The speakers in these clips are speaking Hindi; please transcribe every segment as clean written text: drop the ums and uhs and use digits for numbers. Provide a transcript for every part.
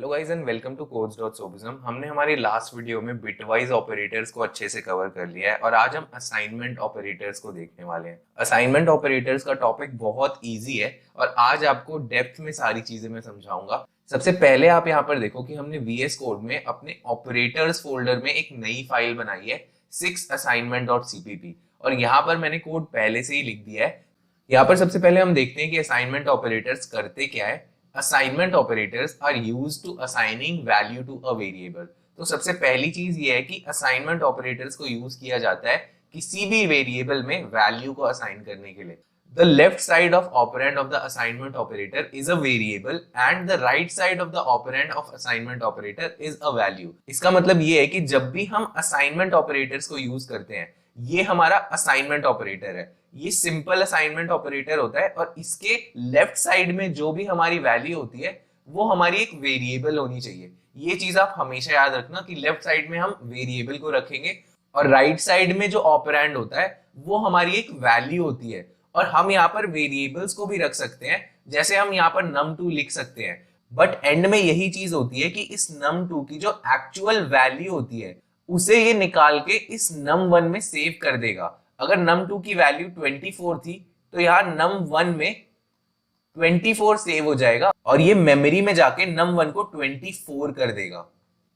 Hello guys and welcome to codes.sobism। हमने हमारी लास्ट वीडियो में बिटवाइज ऑपरेटर्स को अच्छे से कवर कर लिया है और आज हम असाइनमेंट ऑपरेटर्स को देखने वाले हैं। असाइनमेंट ऑपरेटर्स का टॉपिक बहुत इजी है और आज आपको डेप्थ में सारी चीजें मैं समझाऊंगा। सबसे पहले आप यहाँ पर देखो कि हमने VS कोड में अपने ऑपरेटर्स फोल्डर में एक नई फाइल बनाई है 6assignment.cpp और यहाँ पर मैंने कोड पहले से ही लिख दिया है। यहाँ पर सबसे पहले हम देखते हैं कि असाइनमेंट ऑपरेटर्स करते क्या है। Assignment operators are used to assigning value to a variable. तो सबसे पहली चीज ये है कि असाइनमेंट ऑपरेटर्स को यूज किया जाता है किसी भी वेरिएबल में वैल्यू को असाइन करने के लिए। The left side of operand of the assignment operator is a variable and the right side of the operand of assignment operator is a value। इसका मतलब ये है कि जब भी हम assignment operators को यूज करते हैं, ये हमारा असाइनमेंट ऑपरेटर है, ये सिंपल असाइनमेंट ऑपरेटर होता है और इसके लेफ्ट साइड में जो भी हमारी वैल्यू होती है वो हमारी एक वेरिएबल होनी चाहिए। ये चीज आप हमेशा याद रखना कि लेफ्ट साइड में हम वेरिएबल को रखेंगे और राइट साइड में जो ऑपरेंड होता है वो हमारी एक वैल्यू होती है। और हम यहाँ पर वेरिएबल्स को भी रख सकते हैं, जैसे हम यहाँ पर num2 लिख सकते हैं, बट एंड में यही चीज होती है कि इस num2 की जो एक्चुअल वैल्यू होती है उसे ये निकाल के इस num1 में सेव कर देगा। अगर num2 की वैल्यू 24 थी तो यहाँ num1 में 24 सेव हो जाएगा और ये मेमोरी में जाके num1 को 24 कर देगा।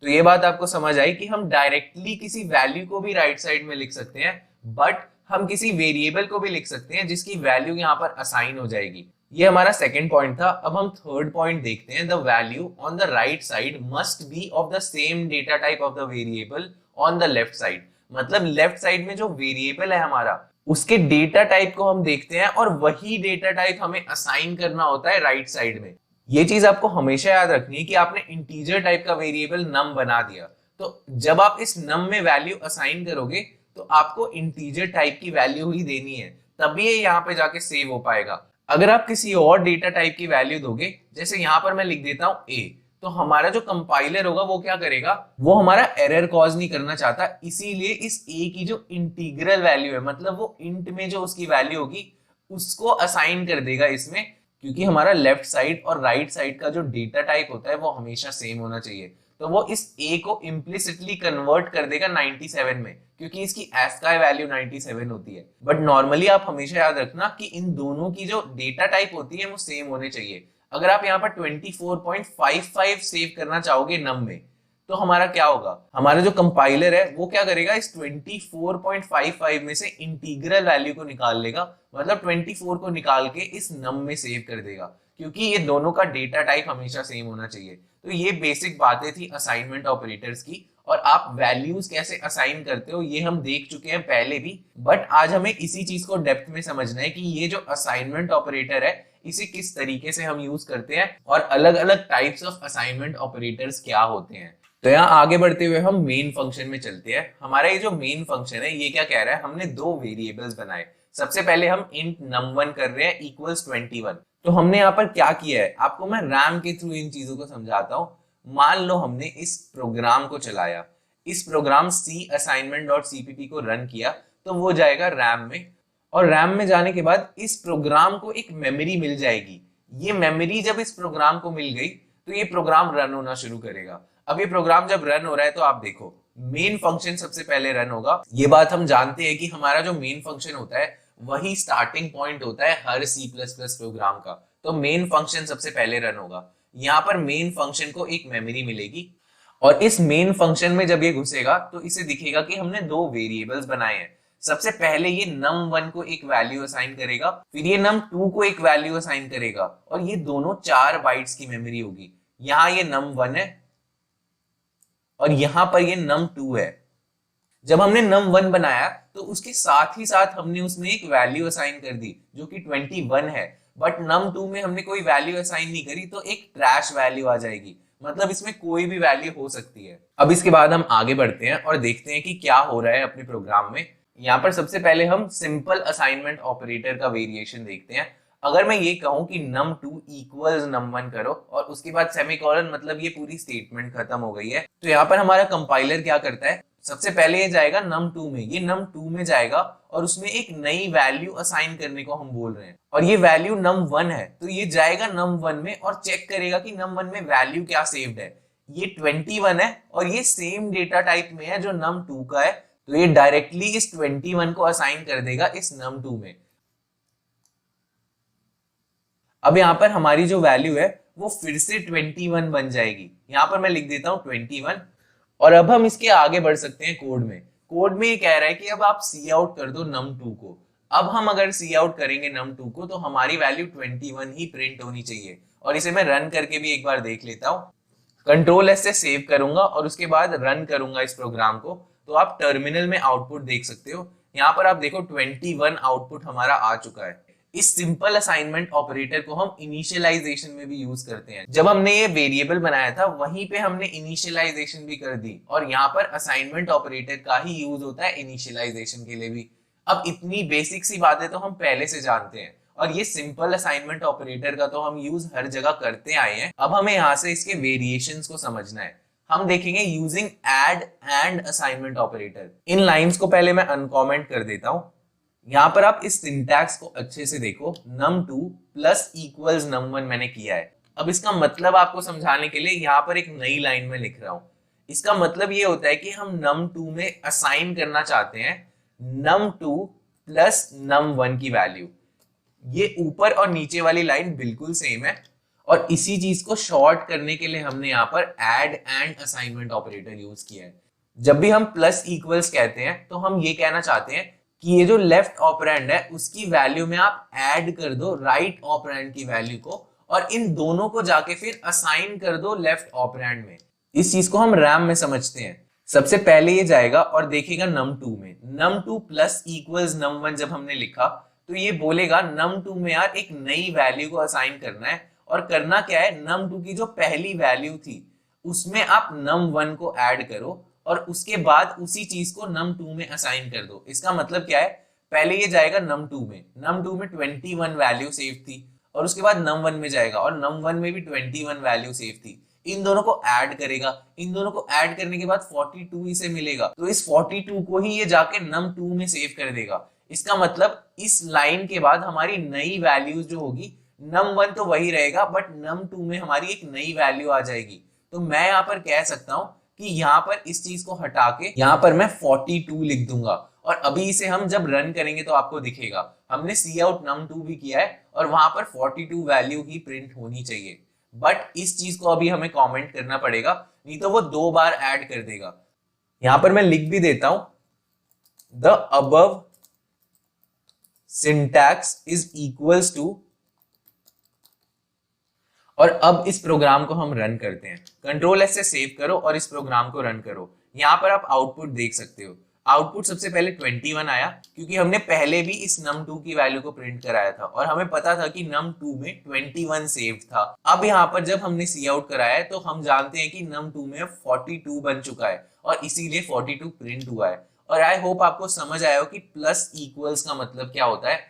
तो ये बात आपको समझ आई कि हम डायरेक्टली किसी वैल्यू को भी राइट साइड में लिख सकते हैं, बट हम किसी वेरिएबल को भी लिख सकते हैं जिसकी वैल्यू यहाँ पर असाइन हो जाएगी। ये हमारा सेकंड पॉइंट था। अब हम थर्ड पॉइंट देखते हैं। The value on the right side must be of the same data type of the variable on the left side. मतलब लेफ्ट साइड में जो वेरिएबल है हमारा, उसके डेटा टाइप को हम देखते हैं और वही डेटा टाइप हमें असाइन करना होता है राइट साइड में। ये चीज आपको हमेशा याद रखनी है कि आपने इंटीजर टाइप का वेरिएबल नम बना दिया, तो जब आप इस नम में वैल्यू असाइन करोगे तो आपको इंटीजर टाइप की वैल्यू ही देनी है, तभी ये यहाँ पे जाके सेव हो पाएगा। अगर आप किसी और डेटा टाइप की वैल्यू दोगे, जैसे यहाँ पर मैं लिख देता हूँ a, तो हमारा जो कंपाइलर होगा वो क्या करेगा, वो हमारा एरर कॉज नहीं करना चाहता, इसीलिए इस a की जो इंटीग्रल वैल्यू है, मतलब वो इंट में जो उसकी वैल्यू होगी उसको असाइन कर देगा इसमें, क्योंकि हमारा लेफ्ट साइड और राइट साइड का जो डेटा टाइप होता है वो हमेशा सेम होना चाहिए। तो वो इस a को इम्प्लिसिटली कन्वर्ट कर देगा 97 में, क्योंकि इसकी ASCII वैल्यू 97 होती है। बट नॉर्मली आप हमेशा याद रखना कि इन दोनों की जो डेटा टाइप होती है वो सेम होने चाहिए। अगर आप यहाँ पर 24.55 सेव करना चाहोगे नम में, तो हमारा क्या होगा, हमारा जो कंपाइलर है वो क्या करेगा, इस 24.55 में से इंटीग्रल वैल्यू को निकाल लेगा, मतलब 24 को निकाल के इस नम में सेव कर देगा, क्योंकि ये दोनों का डेटा टाइप हमेशा सेम होना चाहिए। तो ये बेसिक बातें थी असाइनमेंट ऑपरेटर्स की, और आप वैल्यूज कैसे असाइन करते हो ये हम देख चुके हैं पहले भी, बट आज हमें इसी चीज को डेप्थ में समझना है कि ये जो असाइनमेंट ऑपरेटर है इसे किस तरीके से हम यूज करते हैं और अलग अलग टाइप्स ऑफ असाइनमेंट ऑपरेटर्स क्या होते हैं। तो यहाँ आगे बढ़ते हुए हम मेन फंक्शन में चलते हैं। हमारा ये जो मेन फंक्शन है ये क्या कह रहा है, हमने दो वेरिएबल्स बनाए। सबसे पहले हम इंट num1 कर रहे हैं इक्वल्स 21। तो हमने यहाँ पर क्या किया है, आपको मैं रैम के थ्रू इन चीजों को समझाता हूँ। मान लो हमने इस प्रोग्राम को चलाया, इस प्रोग्राम cassignment.cpp को रन किया, तो वो जाएगा रैम में, और रैम में जाने के बाद इस प्रोग्राम को एक मेमोरी मिल जाएगी। ये मेमोरी जब इस प्रोग्राम को मिल गई तो ये प्रोग्राम रन होना शुरू करेगा। अब ये प्रोग्राम जब रन हो रहा है तो आप देखो मेन फंक्शन सबसे पहले रन होगा। ये बात हम जानते हैं कि हमारा जो मेन फंक्शन होता है वही स्टार्टिंग पॉइंट होता है हर C++ प्रोग्राम का। तो मेन फंक्शन सबसे पहले रन होगा। यहाँ पर मेन फंक्शन को एक मेमोरी मिलेगी और इस मेन फंक्शन में जब ये घुसेगा तो इसे दिखेगा कि हमने दो वेरिएबल्स बनाए हैं। सबसे पहले ये num1 को एक वैल्यू असाइन करेगा, फिर ये num2 को एक वैल्यू असाइन करेगा, और ये दोनों 4 बाइट्स की मेमोरी होगी। यहाँ ये num1 है और यहाँ पर ये num2 है। जब हमने num1 बनाया तो उसके साथ ही साथ हमने उसमें एक वैल्यू असाइन कर दी जो कि 21 है, बट num2 में हमने कोई वैल्यू असाइन नहीं करी, तो एक ट्रैश वैल्यू आ जाएगी, मतलब इसमें कोई भी वैल्यू हो सकती है। अब इसके बाद हम आगे बढ़ते हैं और देखते हैं कि क्या हो रहा है अपने प्रोग्राम में। यहाँ पर सबसे पहले हम सिंपल असाइनमेंट ऑपरेटर का वेरिएशन देखते हैं। अगर मैं ये कहूं कि num2 इक्वल्स num1 करो और उसके बाद सेमीकोलन, मतलब ये पूरी स्टेटमेंट खत्म हो गई है, तो यहाँ पर हमारा कंपाइलर क्या करता है, सबसे पहले ये जाएगा num2 में, ये num2 में जाएगा और उसमें एक नई वैल्यू असाइन करने को हम बोल रहे हैं और ये वैल्यू num1 है, तो ये जाएगा num1 में और चेक करेगा कि num1 में वैल्यू क्या सेव्ड है। ये 21 है और ये सेम डेटा टाइप में है जो num2 का है, तो ये डायरेक्टली इस 21 को असाइन कर देगा इस num2 में। अब यहाँ पर हमारी जो वैल्यू है वो फिर से 21 बन जाएगी। यहाँ पर मैं लिख देता हूँ 21 और अब हम इसके आगे बढ़ सकते हैं कोड में। कोड में ये कह रहा है कि अब आप सी आउट कर दो num2 को। अब हम अगर सी आउट करेंगे num2 को तो हमारी वैल्यू 21 ही प्रिंट होनी चाहिए और इसे मैं रन करके भी एक बार देख लेता हूँ। कंट्रोल एस से सेव करूंगा और उसके बाद रन करूंगा इस प्रोग्राम को, तो आप टर्मिनल में आउटपुट देख सकते हो। यहाँ पर आप देखो 21 आउटपुट हमारा आ चुका है। इस सिंपल असाइनमेंट ऑपरेटर को हम इनिशियलाइजेशन में भी यूज करते हैं। जब हमने ये वेरिएबल बनाया था वहीं पे हमने इनिशियलाइजेशन भी कर दी और यहाँ पर असाइनमेंट ऑपरेटर का ही यूज होता है इनिशियलाइजेशन के लिए भी। अब इतनी बेसिक सी बातें तो हम पहले से जानते हैं और ये सिंपल असाइनमेंट ऑपरेटर का तो हम यूज हर जगह करते आए हैं। अब हमें यहाँ से इसके वेरिएशंस को समझना है। हम देखेंगे using add and assignment operator. In lines को पहले मैं अनकॉमेंट कर देता हूँ। यहाँ पर आप इस सिंटैक्स को अच्छे से देखो, num2 प्लस इक्वल्स num1 मैंने किया है। अब इसका मतलब आपको समझाने के लिए यहाँ पर एक नई लाइन में लिख रहा हूँ। इसका मतलब ये होता है कि हम num2 में असाइन करना चाहते हैं num2 प्लस num1 की वैल्यू। ये ऊपर और नीचे वाली लाइन बिल्कुल सेम है और इसी चीज को शॉर्ट करने के लिए हमने यहाँ पर add and assignment operator use किया है। जब भी हम प्लस इक्वल्स कहते हैं तो हम ये कहना चाहते हैं कि ये जो लेफ्ट ऑपरेंड है उसकी वैल्यू में आप ऐड कर दो राइट ऑपरेंड की वैल्यू को और इन दोनों को जाके फिर असाइन कर दो लेफ्ट ऑपरेंड में। इस चीज को हम रैम में समझते हैं। सबसे पहले ये जाएगा और देखेगा num2 में, num2 प्लस इक्वल्स num1 जब हमने लिखा तो ये बोलेगा num2 में यार एक नई वैल्यू को असाइन करना है और करना क्या है, num2 की जो पहली वैल्यू थी उसमें आप num1 को ऐड करो और उसके बाद उसी चीज को num2 में असाइन कर दो। इसका मतलब क्या है, पहले ये जाएगा num2 में, num2 में 21 वैल्यू सेव थी और उसके बाद num1 में जाएगा और num1 में भी 21 वैल्यू सेव थी। इन दोनों को ऐड करेगा, इन दोनों को ऐड करने के बाद 42 इसे मिलेगा, तो इस 42 को ही ये जाके num2 में सेव कर देगा। इसका मतलब इस लाइन के बाद हमारी नई वैल्यूज जो होगी, num1 तो वही रहेगा बट num2 में हमारी एक नई वैल्यू आ जाएगी। तो मैं यहाँ पर कह सकता हूँ कि यहाँ पर इस चीज को हटा के यहाँ पर मैं 42 लिख दूंगा और अभी इसे हम जब रन करेंगे तो आपको दिखेगा हमने सी आउट num2 भी किया है और वहां पर 42 वैल्यू ही प्रिंट होनी चाहिए। बट इस चीज को अभी हमें कमेंट करना पड़ेगा, नहीं तो वो 2 बार ऐड कर देगा। यहां पर मैं लिख भी देता हूं, the above syntax is equals to, और अब इस प्रोग्राम को हम रन करते हैं। कंट्रोल एस से सेव करो और इस प्रोग्राम को रन करो। यहाँ पर आप आउटपुट देख सकते हो। आउटपुट सबसे पहले 21 आया क्योंकि हमने पहले भी इस num2 की वैल्यू को प्रिंट कराया था और हमें पता था कि num2 में 21 सेव था। अब यहाँ पर जब हमने सी आउट कराया है तो हम जानते हैं कि num2 में 42 बन चुका है और इसीलिए 42 प्रिंट हुआ है। और आई होप आपको समझ आया हो कि प्लस इक्वल्स का मतलब क्या होता है।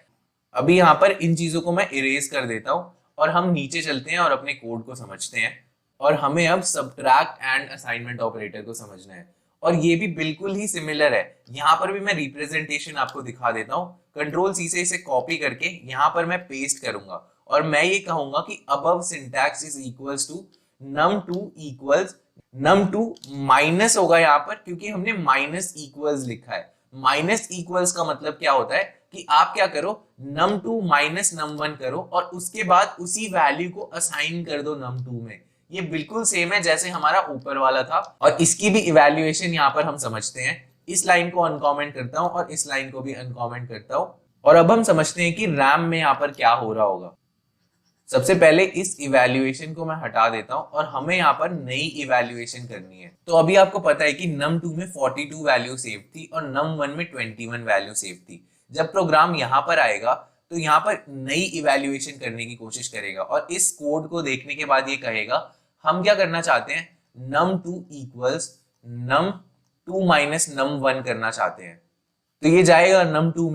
अभी यहाँ पर इन चीजों को मैं इरेज कर देता हूँ और हम नीचे चलते हैं और अपने कोड को समझते हैं और हमें अब सब्ट्रैक्ट एंड असाइनमेंट ऑपरेटर को समझना है और ये भी बिल्कुल ही सिमिलर है। यहाँ पर भी मैं रिप्रेजेंटेशन आपको दिखा देता हूँ। कंट्रोल सी से इसे कॉपी करके यहाँ पर मैं पेस्ट करूंगा और मैं ये कहूंगा कि above syntax is equals to num2 equals, num2 minus होगा यहाँ पर क्योंकि हमने माइनस इक्वल्स लिखा है। माइनस इक्वल्स का मतलब क्या होता है कि आप क्या करो, num2 माइनस num1 करो और उसके बाद उसी वैल्यू को असाइन कर दो num2 में। ये बिल्कुल सेम है जैसे हमारा ऊपर वाला था और इसकी भी इवैल्यूएशन यहाँ पर हम समझते हैं। इस लाइन को अनकॉमेंट करता हूँ और इस लाइन को भी अनकॉमेंट करता हूँ और अब हम समझते हैं कि रैम में यहाँ पर क्या हो रहा होगा। सबसे पहले इस इवैल्यूएशन को मैं हटा देता हूं और हमें यहाँ पर नई इवैल्यूएशन करनी है। तो अभी आपको पता है कि num2 में 42 वैल्यू सेव थी और num1 में 21 वैल्यू सेव थी। जब प्रोग्राम यहाँ पर आएगा तो यहाँ पर नई इवैल्यूएशन करने की कोशिश करेगा और इस कोड को देखने के बाद ये कहेगा हम क्या करना चाहते हैं, num2 equals num2 minus num1 करना चाहते हैं। तो ये जाएगा num2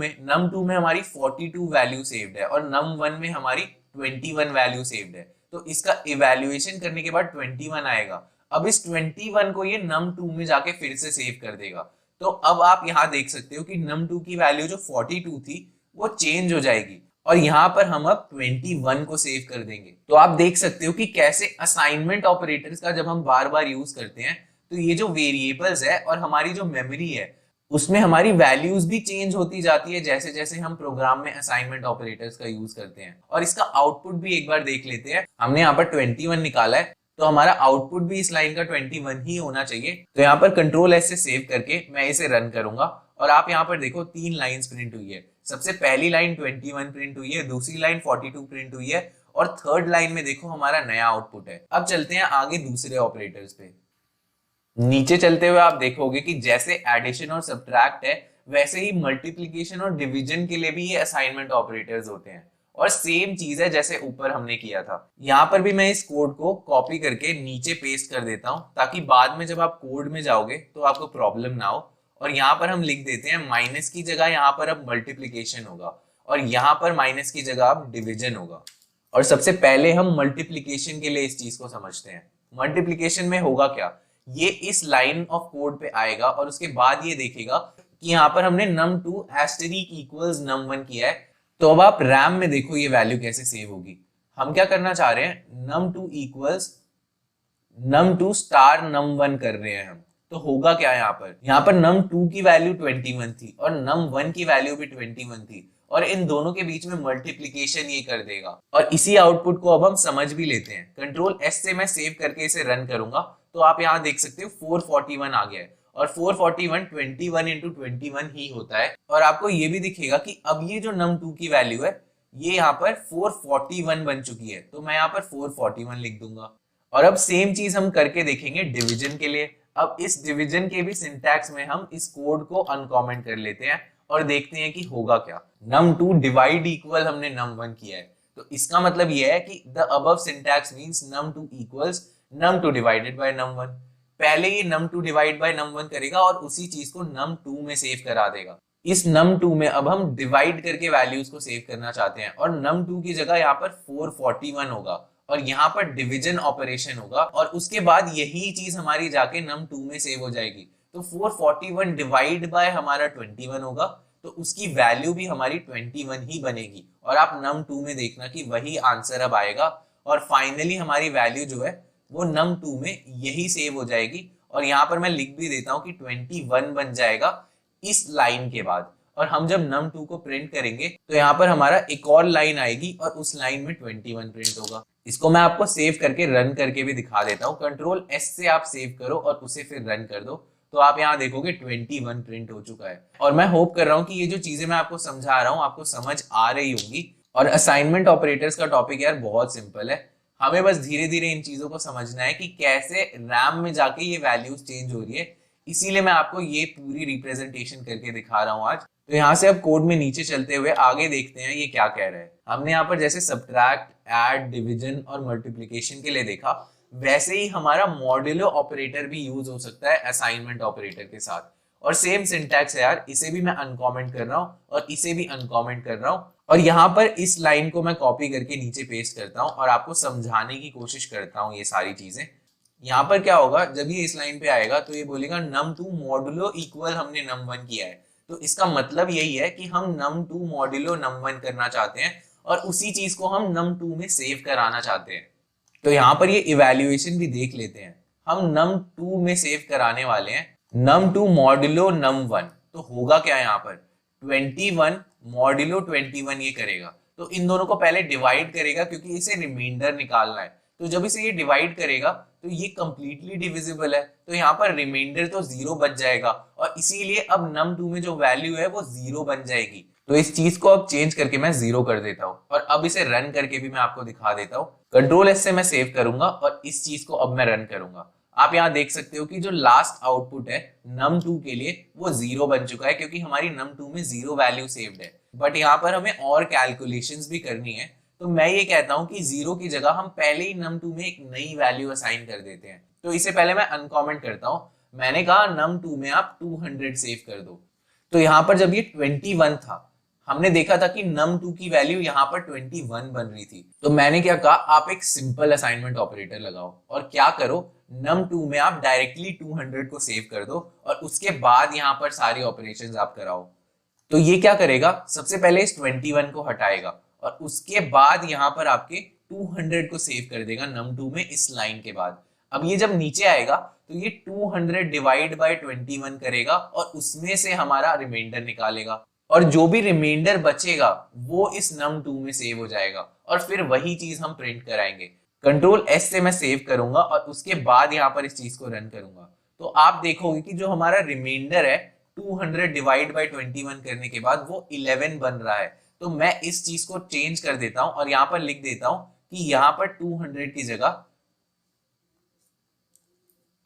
में हमारी 42 वैल्यू सेव्ड है और num1 में हमारी 21 वैल्यू सेव्ड है। तो इसका इवैल्यूएशन करने के बाद 21 आएगा। अब इस 21 को ये num2 में जाके फिर से सेव कर देगा। तो अब आप यहाँ देख सकते हो कि num2 की वैल्यू जो 42 थी वो चेंज हो जाएगी और यहाँ पर हम अब 21 को सेव कर देंगे। तो आप देख सकते हो कि कैसे असाइनमेंट ऑपरेटर्स का जब हम बार बार यूज करते हैं तो ये जो वेरिएबल्स है और हमारी जो मेमोरी है उसमें हमारी वैल्यूज भी चेंज होती जाती है जैसे जैसे हम प्रोग्राम में असाइनमेंट ऑपरेटर्स का यूज करते हैं। और इसका आउटपुट भी एक बार देख लेते हैं। हमने यहाँ पर 21 निकाला है तो हमारा आउटपुट भी इस लाइन का 21 ही होना चाहिए। तो यहाँ पर कंट्रोल एस से सेव करके मैं इसे रन करूंगा और आप यहाँ पर देखो 3 लाइंस प्रिंट हुई है। सबसे पहली लाइन 21 प्रिंट हुई है, दूसरी लाइन 42 प्रिंट हुई है और थर्ड लाइन में देखो हमारा नया आउटपुट है। अब चलते हैं आगे दूसरे ऑपरेटर्स पे। नीचे चलते हुए आप देखोगे कि जैसे एडिशन और सब्ट्रैक्ट है वैसे ही मल्टीप्लिकेशन और डिवीजन के लिए भी ये असाइनमेंट ऑपरेटर्स होते हैं और सेम चीज है जैसे ऊपर हमने किया था। यहाँ पर भी मैं इस कोड को कॉपी करके नीचे पेस्ट कर देता हूँ ताकि बाद में जब आप कोड में जाओगे तो आपको प्रॉब्लम ना हो। और यहाँ पर हम लिख देते हैं माइनस की जगह यहाँ पर अब मल्टीप्लिकेशन होगा और यहाँ पर माइनस की जगह अब डिवीजन होगा। और सबसे पहले हम मल्टीप्लिकेशन के लिए इस चीज को समझते हैं। मल्टीप्लिकेशन में होगा क्या, ये इस लाइन ऑफ कोड पे आएगा और उसके बाद ये देखेगा कि यहाँ पर हमने num2 asterisk equals num1 किया है। तो अब आप रैम में देखो ये वैल्यू कैसे सेव होगी। हम क्या करना चाह रहे हैं, num2 equals num2 star num1 कर रहे हैं हम। तो होगा क्या यहाँ पर num2 की वैल्यू 21 थी और num1 की वैल्यू भी 21 थी और इन दोनों के बीच में मल्टीप्लिकेशन ये कर देगा। और इसी आउटपुट को अब हम समझ भी लेते हैं। कंट्रोल एस से मैं सेव करके इसे रन करूंगा तो आप यहाँ देख सकते हो 441 आ गया है और 441 21 इंटू 21 ही होता है। और आपको ये भी दिखेगा कि अब ये जो num2 की वैल्यू है ये यहाँ पर 441 बन चुकी है। तो मैं यहाँ पर 441 लिख दूंगा। और अब सेम चीज हम करके देखेंगे डिवीजन के लिए। अब इस डिवीजन के भी सिंटैक्स में हम इस कोड को अनकॉमेंट कर लेते हैं और देखते हैं कि होगा क्या। num2 डिवाइड इक्वल हमने num1 किया है तो इसका मतलब यह है कि the above syntax means num2 equals num2 divided by num1। पहले ये num2 डिवाइड बाय num1 करेगा और उसी चीज को num2 में सेव करा देगा। इस num2 में अब हम डिवाइड करके वैल्यूज को सेव करना चाहते हैं और num2 की जगह यहाँ पर 441 होगा और यहाँ पर डिवीजन ऑपरेशन होगा और उसके बाद यही चीज हमारी जाके num2 में सेव हो जाएगी। तो 441 डिवाइड बाय हमारा 21 होगा तो उसकी वैल्यू भी हमारी 21 ही बनेगी और आप num2 में देखना कि वही आंसर अब आएगा और फाइनली हमारी वैल्यू जो है वो num2 में यही सेव हो जाएगी। और यहाँ पर मैं लिख भी देता हूँ कि 21 बन जाएगा इस लाइन के बाद। और हम जब num2 को प्रिंट करेंगे तो यहाँ पर हमारा एक और लाइन आएगी और उस लाइन में 21 प्रिंट होगा। इसको मैं आपको सेव करके रन करके भी दिखा देता हूँ। कंट्रोल एस से आप सेव करो और उसे फिर रन कर दो तो आप यहाँ देखोगे 21 प्रिंट हो चुका है। और मैं होप कर रहा हूँ कि ये जो चीजें मैं आपको समझा रहा हूँ आपको समझ आ रही होंगी। और असाइनमेंट ऑपरेटर्स का टॉपिक यार बहुत सिंपल है, हमें बस धीरे धीरे इन चीजों को समझना है कि कैसे रैम में जाके ये वैल्यूज चेंज हो रही है। इसीलिए मैं आपको ये पूरी रिप्रेजेंटेशन करके दिखा रहा हूँ आज। तो यहाँ से अब कोड में नीचे चलते हुए आगे देखते हैं ये क्या कह रहा है। हमने यहाँ पर जैसे सब्ट्रैक्ट, ऐड, डिवीजन और मल्टीप्लिकेशन के लिए देखा वैसे ही हमारा मॉड्यूलो ऑपरेटर भी यूज हो सकता है असाइनमेंट ऑपरेटर के साथ। और सेम सिंटैक्स है यार, इसे भी मैं अनकॉमेंट कर रहा हूँ और इसे भी अनकॉमेंट कर रहा हूँ। और यहाँ पर इस लाइन को मैं कॉपी करके नीचे पेस्ट करता हूँ और आपको समझाने की कोशिश करता हूँ ये सारी चीजें। यहाँ पर क्या होगा, जब ये इस लाइन पे आएगा तो ये बोलेगा num2 मॉड्यूलो इक्वल हमने num1 किया है। तो इसका मतलब यही है कि हम num2 मॉड्यूलो num1 करना चाहते हैं और उसी चीज को हम num2 में सेव कराना चाहते हैं। तो यहाँ पर ये इवैल्यूएशन भी देख लेते हैं। हम num2 में सेव कराने वाले हैं num2 मॉड्यूलो num1। तो होगा क्या यहाँ पर 21 मॉड्यूलो 21 ये करेगा। तो इन दोनों को पहले डिवाइड करेगा क्योंकि इसे रिमाइंडर निकालना है। तो जब इसे ये डिवाइड करेगा तो ये कंप्लीटली डिविजिबल है तो यहाँ पर रिमाइंडर तो 0 बच जाएगा और इसीलिए अब num2 में जो वैल्यू है वो 0 बन जाएगी। तो इस चीज को अब चेंज करके मैं 0 कर देता हूँ और अब इसे रन करके भी मैं आपको दिखा देता हूँ। कंट्रोल एस से मैं सेव करूंगा और इस चीज को अब मैं रन करूंगा। आप यहाँ देख सकते हो कि जो लास्ट आउटपुट है num2 के लिए वो 0 बन चुका है क्योंकि हमारी num2 में 0 वैल्यू सेव्ड है। बट यहाँ पर हमें और कैलकुलेशंस भी करनी है तो मैं ये कहता हूँ कि 0 की जगह हम पहले ही num2 में एक नई वैल्यू असाइन कर देते हैं। तो इसे पहले मैं अनकॉमेंट करता हूँ। मैंने कहा num2 में आप 200 सेव कर दो। तो यहाँ पर जब ये 21 था हमने देखा था कि num2 की वैल्यू यहाँ पर 21 बन रही थी। तो मैंने क्या कहा, आप एक सिंपल असाइनमेंट ऑपरेटर लगाओ और क्या करो, num2 में आप डायरेक्टली 200 को सेव कर दो और उसके बाद यहाँ पर सारी ऑपरेशंस आप कराओ। तो ये क्या करेगा, सबसे पहले इस 21 को हटाएगा और उसके बाद यहाँ पर आपके 200 को सेव कर देगा num2 में इस लाइन के बाद। अब ये जब नीचे आएगा तो ये 200 डिवाइड बाय 21 करेगा और उसमें से हमारा रिमाइंडर निकालेगा और जो भी रिमाइंडर बचेगा वो इस num2 में सेव हो जाएगा और फिर वही चीज हम प्रिंट कराएंगे। कंट्रोल एस से मैं सेव करूंगा और उसके बाद यहाँ पर इस चीज को रन करूंगा। तो आप देखोगे कि जो हमारा रिमाइंडर है 200 डिवाइड बाय 21 करने के बाद वो 11 बन रहा है। तो मैं इस चीज को चेंज कर देता हूं और यहाँ पर लिख देता हूं कि यहाँ पर 200 की जगह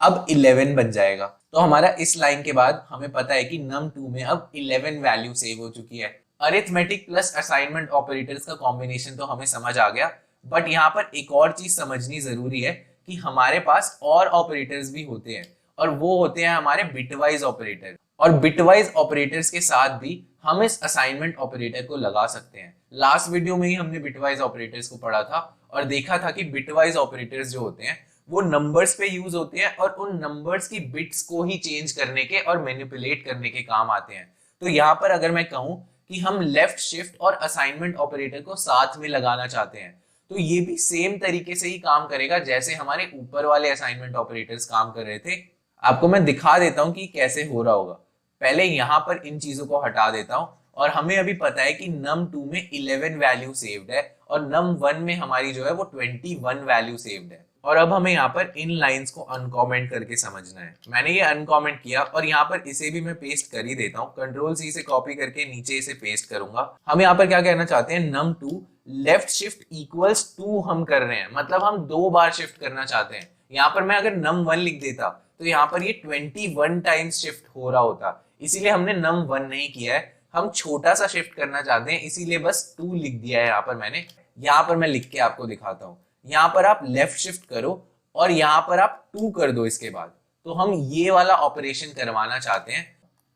अब 11 बन जाएगा। तो हमारा इस लाइन के बाद हमें पता है कि num2 में अब 11 वैल्यू सेव हो चुकी है। अरिथमेटिक प्लस असाइनमेंट ऑपरेटर्स का कॉम्बिनेशन तो हमें समझ आ गया, बट यहाँ पर एक और चीज समझनी जरूरी है कि हमारे पास और ऑपरेटर्स भी होते हैं और वो होते हैं हमारे बिटवाइज ऑपरेटर। और बिटवाइज ऑपरेटर्स के साथ भी हम इस असाइनमेंट ऑपरेटर को लगा सकते हैं। लास्ट वीडियो में ही हमने बिटवाइज ऑपरेटर्स को पढ़ा था और देखा था कि बिटवाइज ऑपरेटर्स जो होते हैं वो नंबर्स पे यूज होते हैं और उन नंबर्स की बिट्स को ही चेंज करने के और मैनिपुलेट करने के काम आते हैं। तो यहाँ पर अगर मैं कहूँ कि हम लेफ्ट शिफ्ट और असाइनमेंट ऑपरेटर को साथ में लगाना चाहते हैं तो ये भी सेम तरीके से ही काम करेगा जैसे हमारे ऊपर वाले असाइनमेंट ऑपरेटर्स काम कर रहे थे। आपको मैं दिखा देता हूँ कि कैसे हो रहा होगा। पहले यहाँ पर इन चीजों को हटा देता हूँ और हमें अभी पता है कि num2 में 11 वैल्यू सेव्ड है और num1 में हमारी जो है वो 21 वैल्यू सेव्ड है। और अब हमें यहाँ पर इन लाइंस को अनकॉमेंट करके समझना है। मैंने ये अनकॉमेंट किया और यहाँ पर इसे भी मैं पेस्ट कर ही देता हूँ। कंट्रोल सी से कॉपी करके नीचे इसे पेस्ट करूंगा। हम यहाँ पर क्या कहना चाहते हैं, num2 लेफ्ट शिफ्ट इक्वल्स 2 हम कर रहे हैं, मतलब हम 2 बार शिफ्ट करना चाहते हैं। यहाँ पर मैं अगर num1 लिख देता तो यहाँ पर ये 21 टाइम्स शिफ्ट हो रहा होता, इसीलिए हमने num1 नहीं किया है। हम छोटा सा शिफ्ट करना चाहते हैं इसीलिए बस 2 लिख दिया है यहाँ पर मैंने। यहाँ पर मैं लिख के आपको दिखाता हूँ। यहाँ पर आप लेफ्ट शिफ्ट करो और यहाँ पर आप 2 कर दो इसके बाद। तो हम ये वाला ऑपरेशन करवाना चाहते हैं।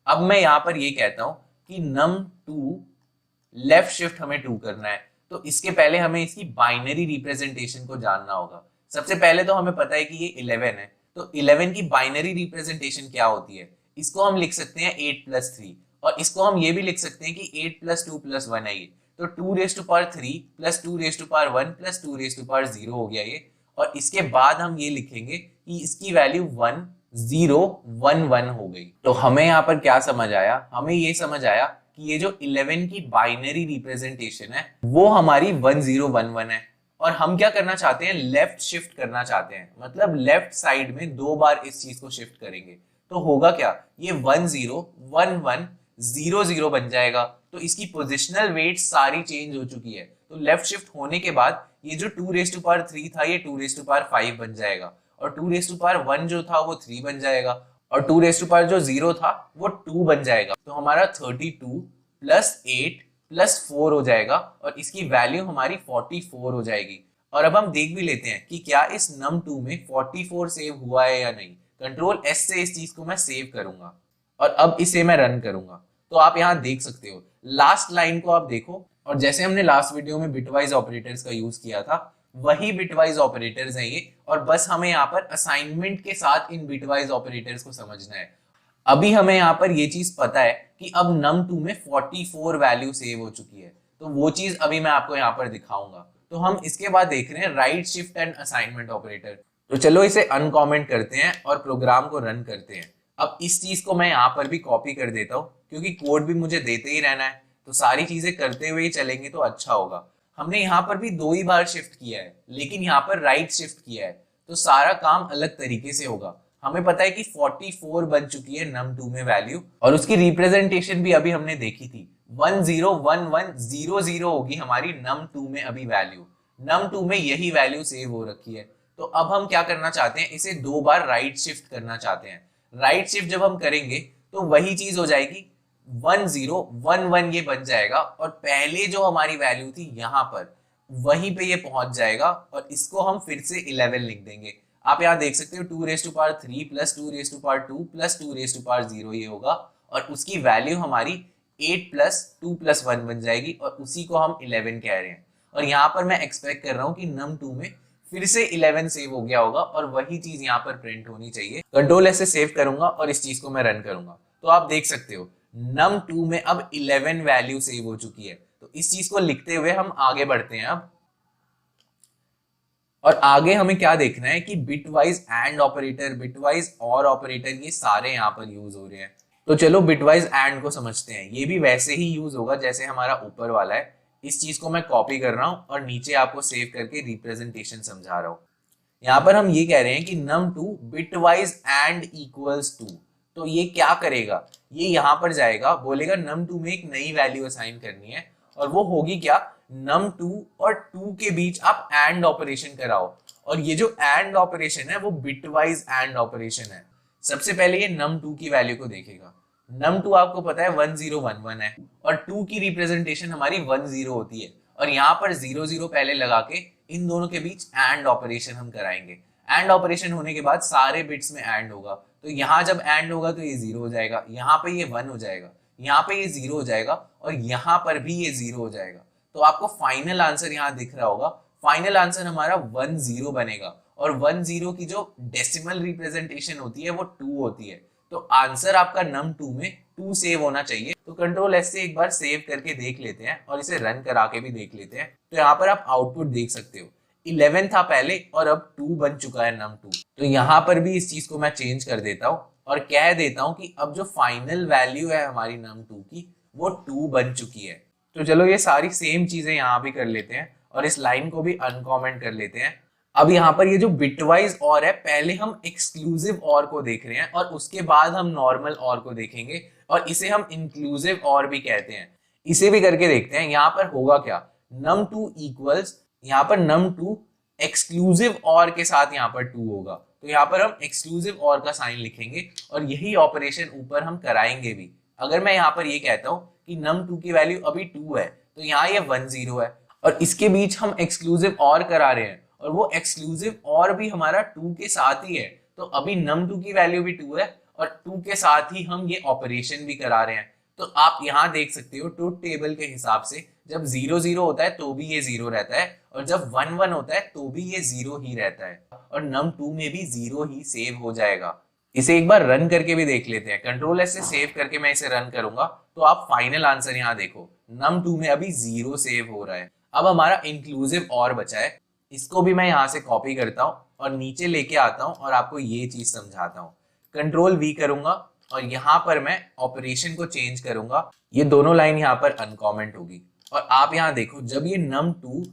अब मैं यहाँ पर ये कहता हूं कि num2 लेफ्ट शिफ्ट हमें 2 करना है, तो इसके पहले हमें इसकी बाइनरी रिप्रेजेंटेशन को जानना होगा। सबसे पहले तो हमें पता है कि ये 11 है, तो 11 की बाइनरी रिप्रेजेंटेशन क्या होती है, इसको हम लिख सकते हैं 8+3 और इसको हम ये भी लिख सकते हैं कि 8+2+1 है ये, तो 2⁻³ प्लस 2⁻1 प्लस 2⁻0 हो गया ये। और इसके बाद हम ये लिखेंगे कि इसकी वैल्यू 1 0 1 1 हो गई। तो हमें यहाँ पर क्या समझ आया, हमें ये समझ आया कि ये जो 11 की बाइनरी रिप्रेजेंटेशन है वो हमारी 1 0 1 1 है और हम क्या करना चाहते हैं, लेफ्ट शिफ्ट करना चाहते हैं, मतलब लेफ्ट साइड में 2 बार इस चीज को शिफ्ट करेंगे। तो होगा क्या, ये 1 0 1 1 0 0 बन जाएगा। तो इसकी पोजिशनल वेट सारी चेंज हो चुकी है। तो लेफ्ट शिफ्ट होने के बाद ये जो 2⁻³ था ये 2⁻5 बन जाएगा और 2⁻1 जो था वो 3 बन जाएगा और 2⁻0 था वो 2 बन जाएगा। तो हमारा 32 + 8 + 4 हो जाएगा और इसकी वैल्यू हमारी 44 हो जाएगी। और अब हम देख भी लेते हैं कि क्या इस num2 में 44 सेव हुआ है या नहीं। कंट्रोल एस से इस चीज को मैं सेव करूंगा और अब इसे मैं रन करूंगा। तो आप यहाँ देख सकते हो, लास्ट लाइन को आप देखो और जैसे हमने लास्ट वीडियो में बिटवाइज ऑपरेटर्स का यूज किया था वही बिटवाइज ऑपरेटर्स हैं ये, और बस हमें यहाँ पर असाइनमेंट के साथ इन बिटवाइज ऑपरेटर्स को समझना है। अभी हमें यहाँ पर ये चीज पता है कि अब num2 में 44 वैल्यू सेव हो चुकी है, तो वो चीज अभी मैं आपको यहाँ पर दिखाऊंगा। तो हम इसके बाद देख रहे हैं right shift and assignment operator. तो चलो इसे अनकॉमेंट करते हैं और प्रोग्राम को रन करते हैं। अब इस चीज को मैं यहाँ पर भी कॉपी कर देता हूँ क्योंकि कोड भी मुझे देते ही रहना है, तो सारी चीजें करते हुए ही चलेंगे तो अच्छा होगा। हमने यहाँ पर भी 2 ही बार शिफ्ट किया है लेकिन यहाँ पर राइट शिफ्ट किया है, तो सारा काम अलग तरीके से होगा। हमें पता है कि 44 बन चुकी है num2 में वैल्यू और उसकी रिप्रेजेंटेशन भी अभी हमने देखी थी। 1 0 1 1 0 0 होगी हमारी num2 में अभी वैल्यू। num2 में यही वैल्यू सेव हो रखी है। तो अब हम क्या करना चाहते हैं, इसे 2 बार राइट शिफ्ट करना चाहते हैं। राइट शिफ्ट जब हम करेंगे तो वही चीज हो जाएगी, 1 0 1 1 ये बन जाएगा और पहले जो हमारी वैल्यू थी यहाँ पर वहीं पे ये पहुंच जाएगा और इसको हम फिर से 11 लिख देंगे। आप यहाँ देख सकते हो 2⁻³ प्लस 2⁻2 प्लस 2⁻0 ये होगा और उसकी वैल्यू हमारी 8 + 2 + 1 बन जाएगी और उसी को हम 11 कह रहे हैं। और यहाँ पर मैं एक्सपेक्ट कर रहा हूँ कि num2 में फिर से 11 सेव हो गया होगा और वही चीज यहाँ पर प्रिंट होनी चाहिए। कंट्रोल एस से सेव करूंगा और इस चीज को मैं रन करूंगा तो आप देख सकते हो num2 में अब 11 वैल्यू सेव हो चुकी है। तो इस चीज को लिखते हुए हम आगे बढ़ते हैं अब, और आगे हमें क्या देखना है कि बिटवाइज एंड ऑपरेटर, बिटवाइज और ऑपरेटर, ये सारे यहाँ पर यूज हो रहे हैं। तो चलो बिटवाइज एंड को समझते हैं। ये भी वैसे ही यूज होगा जैसे हमारा ऊपर वाला है। इस चीज को मैं कॉपी कर रहा हूँ और नीचे आपको सेव करके रिप्रेजेंटेशन समझा रहा हूँ। यहाँ पर हम ये कह रहे हैं कि num2 bitwise and equals to. तो ये क्या करेगा, ये यहाँ पर जाएगा, बोलेगा num2 में एक नई वैल्यू असाइन करनी है, और वो होगी क्या, num2 और 2 के बीच आप एंड ऑपरेशन कराओ। और ये जो एंड ऑपरेशन है वो बिटवाइज एंड ऑपरेशन है। सबसे पहले ये num2 की वैल्यू को देखेगा। num2 आपको पता है 1011 है और 2 की रिप्रेजेंटेशन हमारी 10 होती है, और यहाँ पर 00 पहले लगा के इन दोनों के बीच एंड ऑपरेशन हम कराएंगे। एंड ऑपरेशन होने के बाद सारे बिट्स में एंड होगा, तो यहाँ जब एंड होगा तो ये 0 हो जाएगा, यहाँ पे ये 1 हो जाएगा, यहाँ पे ये 0 हो जाएगा, और यहाँ पर भी ये 0 हो जाएगा। तो आपको फाइनल आंसर यहाँ दिख रहा होगा। फाइनल आंसर हमारा 10 बनेगा, और 10 की जो डेसिमल रिप्रेजेंटेशन होती है वो 2 होती है। तो आंसर आपका num2 में 2 सेव होना चाहिए। तो कंट्रोल एस से एक बार सेव करके देख लेते हैं और इसे रन करा के भी देख लेते हैं। तो यहाँ पर आप आउटपुट देख सकते हो, 11 था पहले और अब 2 बन चुका है num2। तो यहाँ पर भी इस चीज को मैं चेंज कर देता हूँ और कह देता हूँ कि अब जो फाइनल वैल्यू है हमारी num2 की वो 2 बन चुकी है। तो चलो ये सारी सेम चीजें यहाँ भी कर लेते हैं और इस लाइन को भी अनकॉमेंट कर लेते हैं। अब यहाँ पर ये जो बिटवाइज और है, पहले हम एक्सक्लूसिव और को देख रहे हैं और उसके बाद हम नॉर्मल और को देखेंगे, और इसे हम इंक्लूसिव और भी कहते हैं। इसे भी करके देखते हैं। यहाँ पर होगा क्या, num2 इक्वल्स, यहाँ पर num2 एक्सक्लूसिव और के साथ यहाँ पर 2 होगा, तो यहाँ पर हम एक्सक्लूसिव और का साइन लिखेंगे और यही ऑपरेशन ऊपर हम कराएंगे भी। अगर मैं यहाँ पर ये कहता हूँ कि num2 की वैल्यू अभी 2 है तो यहाँ ये 10 है, और इसके बीच हम एक्सक्लूसिव और करा रहे हैं और वो एक्सक्लूसिव और भी हमारा 2 के साथ ही है। तो अभी num2 की वैल्यू भी 2 है और 2 के साथ ही हम ये ऑपरेशन भी करा रहे हैं। तो आप यहाँ देख सकते हो ट्रुथ टेबल के हिसाब से जब 0 होता है तो भी ये 0 रहता है, और जब 1 होता है तो भी ये 0 ही रहता है, और num2 में भी 0 ही सेव हो जाएगा। इसे एक बार रन करके भी देख लेते हैं। कंट्रोल एस से सेव करके मैं इसे रन करूंगा तो आप फाइनल आंसर यहाँ देखो, num2 में अभी 0 सेव हो रहा है। अब हमारा इंक्लूसिव और बचा है, इसको भी मैं यहाँ से कॉपी करता हूँ और नीचे लेके आता हूँ और आपको ये चीज समझाता हूँ। कंट्रोल वी करूंगा और यहाँ पर मैं ऑपरेशन को चेंज करूंगा। ये दोनों लाइन यहाँ पर अनकॉमेंट होगी, और आप यहाँ देखो जब ये num2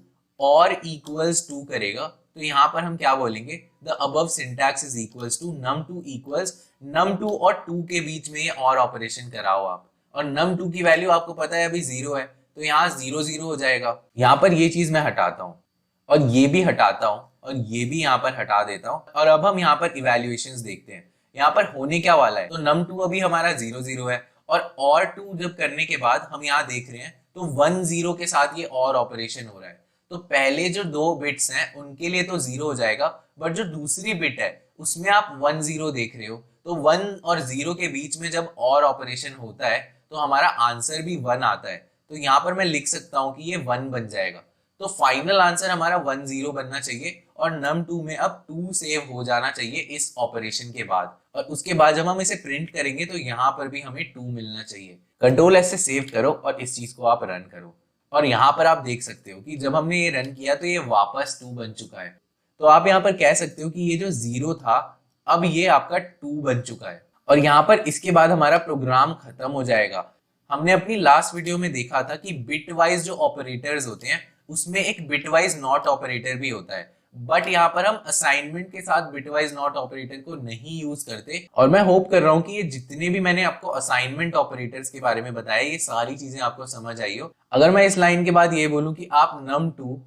और इक्वल्स 2 करेगा तो यहाँ पर हम क्या बोलेंगे, the above syntax is equals to num2 equals num2 और 2 के बीच में ये और ऑपरेशन कराओ आप, और num2 की वैल्यू आपको पता है अभी 0 है तो यहाँ 0 हो जाएगा। यहाँ पर ये चीज मैं हटाता हूँ और ये भी हटाता हूँ और ये भी यहाँ पर हटा देता हूँ, और अब हम यहाँ पर इवैल्यूएशंस देखते हैं। यहाँ पर होने क्या वाला है, तो num2 अभी हमारा 0 है, और 2 जब करने के बाद हम यहाँ देख रहे हैं तो 10 के साथ ये और ऑपरेशन हो रहा है। तो पहले जो 2 बिट्स हैं उनके लिए तो 0 हो जाएगा, बट जो दूसरी बिट है उसमें आप 10 देख रहे हो, तो 1 और 0 के बीच में जब और ऑपरेशन होता है तो हमारा आंसर भी 1 आता है। तो यहाँ पर मैं लिख सकता हूँ कि ये 1 बन जाएगा। तो फाइनल आंसर हमारा 10 बनना चाहिए, और num2 में अब 2 सेव हो जाना चाहिए इस ऑपरेशन के बाद, और उसके बाद जब हम इसे प्रिंट करेंगे तो यहाँ पर भी हमें 2 मिलना चाहिए। कंट्रोल एस से सेव करो और इस चीज को आप रन करो, और यहाँ पर आप देख सकते हो कि जब हमने ये रन किया तो ये वापस 2 बन चुका है। तो आप यहाँ पर कह सकते हो कि ये जो 0 था अब ये आपका 2 बन चुका है, और यहाँ पर इसके बाद हमारा प्रोग्राम खत्म हो जाएगा। हमने अपनी लास्ट वीडियो में देखा था कि बिटवाइज जो ऑपरेटर्स होते हैं उसमें एक बिटवाइज नॉट ऑपरेटर भी होता है, बट यहाँ पर हम असाइनमेंट के साथ बिटवाइज नॉट ऑपरेटर को नहीं यूज करते। और मैं होप कर रहा हूँ कि ये जितने भी मैंने आपको असाइनमेंट ऑपरेटर्स के बारे में बताया ये सारी चीजें आपको समझ आई हो। अगर मैं इस लाइन के बाद ये बोलूं कि आप num2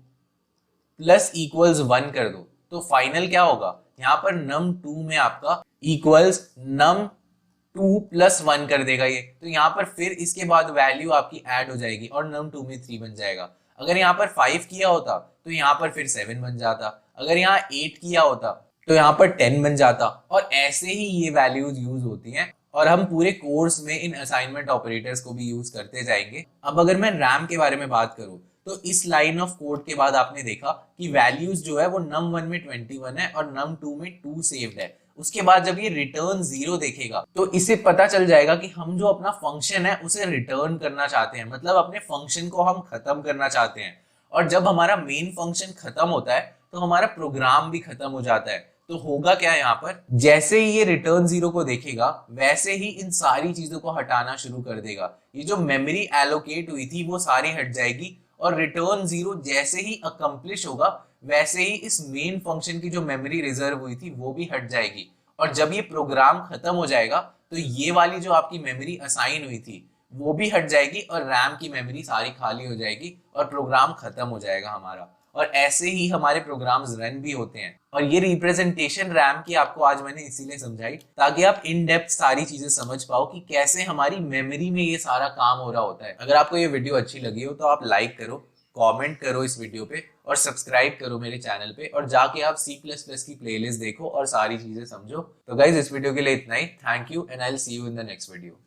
प्लस इक्वल्स 1 कर दो तो फाइनल क्या होगा, यहाँ पर num2 में आपका इक्वल्स num2 प्लस 1 कर देगा ये, तो यहाँ पर फिर इसके बाद वैल्यू आपकी ऐड हो जाएगी और num2 में 3 बन जाएगा। अगर यहाँ पर 5 किया होता तो यहाँ पर फिर 7 बन जाता, अगर यहाँ 8 किया होता तो यहाँ पर 10 बन जाता, और ऐसे ही ये वैल्यूज यूज होती हैं, और हम पूरे कोर्स में इन असाइनमेंट ऑपरेटर्स को भी यूज करते जाएंगे। अब अगर मैं रैम के बारे में बात करूँ तो इस लाइन ऑफ कोड के बाद आपने देखा कि वैल्यूज जो है वो num1 में 21 है और num2 में 2 सेव्ड है। उसके बाद जब ये रिटर्न 0 देखेगा तो इसे पता चल जाएगा कि हम जो अपना फंक्शन है उसे रिटर्न करना चाहते हैं, मतलब अपने फंक्शन को हम खत्म करना चाहते हैं। और जब हमारा मेन फंक्शन खत्म होता है तो हमारा प्रोग्राम भी खत्म हो जाता है। तो होगा क्या यहाँ पर, जैसे ही ये रिटर्न 0 को देखेगा वैसे ही इन सारी चीजों को हटाना शुरू कर देगा। ये जो मेमोरी एलोकेट हुई थी वो सारी हट जाएगी और रिटर्न 0 जैसे ही अकम्प्लिश होगा वैसे ही इस मेन फंक्शन की जो मेमोरी रिजर्व हुई थी वो भी हट जाएगी। और जब ये प्रोग्राम खत्म हो जाएगा तो ये वाली जो आपकी मेमोरी असाइन हुई थी वो भी हट जाएगी और रैम की मेमोरी सारी खाली हो जाएगी और प्रोग्राम खत्म हो जाएगा हमारा। और ऐसे ही हमारे प्रोग्राम्स रन भी होते हैं। और ये रिप्रेजेंटेशन रैम की आपको आज मैंने इसीलिए समझाई ताकि आप इन डेप्थ सारी चीजें समझ पाओ कि कैसे हमारी मेमोरी में ये सारा काम हो रहा होता है। अगर आपको ये वीडियो अच्छी लगी हो तो आप लाइक करो, कमेंट करो इस वीडियो पे और सब्सक्राइब करो मेरे चैनल पे, और जाके आप C++ की प्लेलिस्ट देखो और सारी चीजें समझो। तो गाइज इस वीडियो के लिए इतना ही। Thank you and I will see you in the next video.